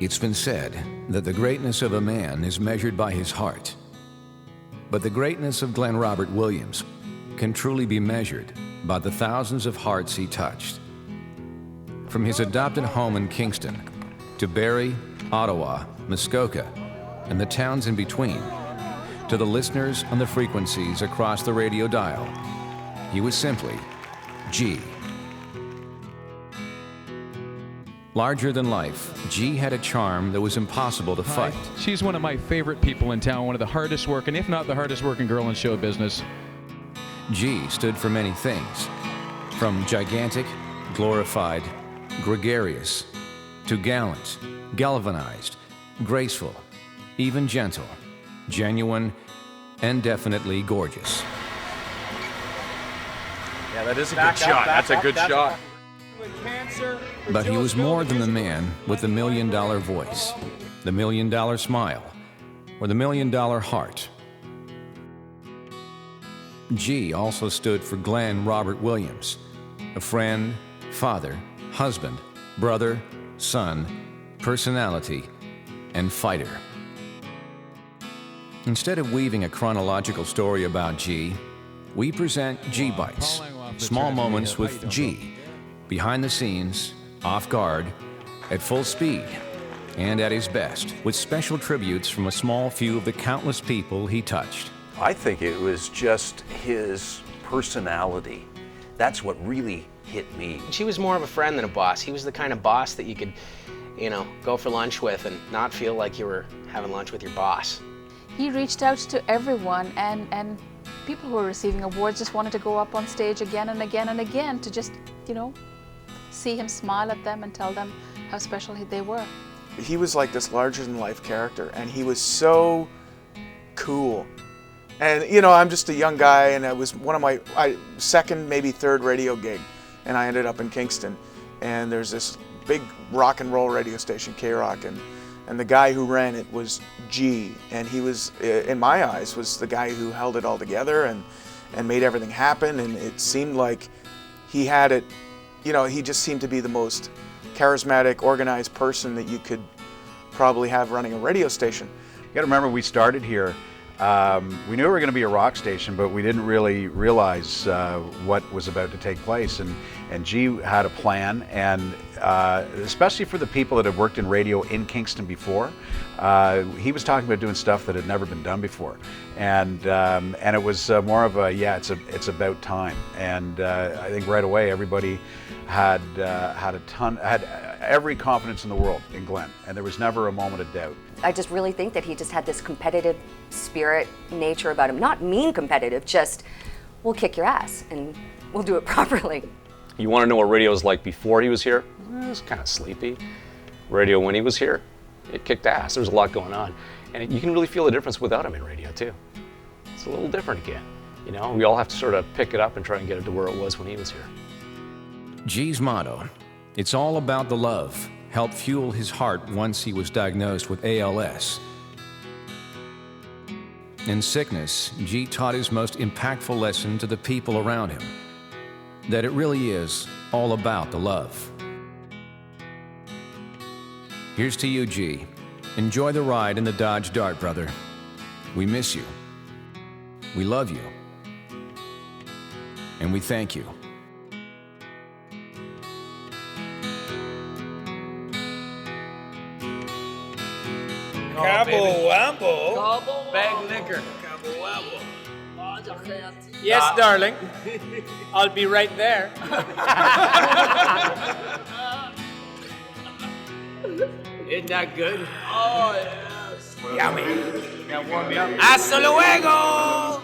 It's been said that the greatness of a man is measured by his heart. But the greatness of Glenn Robert Williams can truly be measured by the thousands of hearts he touched. From his adopted home in Kingston to Barrie, Ottawa, Muskoka, and the towns in between, to the listeners on the frequencies across the radio dial, he was simply G. Larger than life, G had a charm that was impossible to fight. She's one of my favorite people in town, one of the hardest working, if not the hardest working girl in show business. G stood for many things, from gigantic, glorified, gregarious, to gallant, galvanized, graceful, even gentle, genuine, and definitely gorgeous. Yeah, that is a good shot. That's a good shot. But he was more than the man with the $1 million voice, the $1 million smile, or the $1 million heart. G also stood for Glenn Robert Williams, a friend, father, husband, brother, son, personality, and fighter. Instead of weaving a chronological story about G, we present G Bites, small moments with G, behind the scenes, off guard, at full speed, and at his best, with special tributes from a small few of the countless people he touched. I think it was just his personality. That's what really hit me. She was more of a friend than a boss. He was the kind of boss that you could, go for lunch with and not feel like you were having lunch with your boss. He reached out to everyone, and people who were receiving awards just wanted to go up on stage again and again and again to just, see him smile at them and tell them how special they were. He was like this larger-than-life character, and he was so cool. And, I'm just a young guy, and it was one of my second, maybe third radio gig, and I ended up in Kingston. And there's this big rock and roll radio station, K-Rock, and the guy who ran it was G, and he was, in my eyes, was the guy who held it all together and made everything happen, and it seemed like he had it, he just seemed to be the most charismatic, organized person that you could probably have running a radio station. You gotta remember, we started here. We knew we were going to be a rock station, but we didn't really realize what was about to take place. And G had a plan, and especially for the people that had worked in radio in Kingston before, he was talking about doing stuff that had never been done before. And it was more of a, it's about time. And I think right away everybody had every confidence in the world in Glenn, and there was never a moment of doubt. I just really think that he just had this competitive spirit nature about him. Not mean competitive, just we'll kick your ass and we'll do it properly. You want to know what radio was like before he was here? It was kind of sleepy. Radio when he was here, it kicked ass. There was a lot going on. And you can really feel the difference without him in radio too. It's a little different again. We all have to sort of pick it up and try and get it to where it was when he was here. G's motto, "It's all about the love," helped fuel his heart once he was diagnosed with ALS. In sickness, G taught his most impactful lesson to the people around him, that it really is all about the love. Here's to you, G. Enjoy the ride in the Dodge Dart, brother. We miss you. We love you. And we thank you. Cabo Wambo. Bag liquor. Cabo Wambo. Yes, darling. I'll be right there. Isn't that good? Oh, yes. Yummy. Yeah, warm me up. Hasta luego!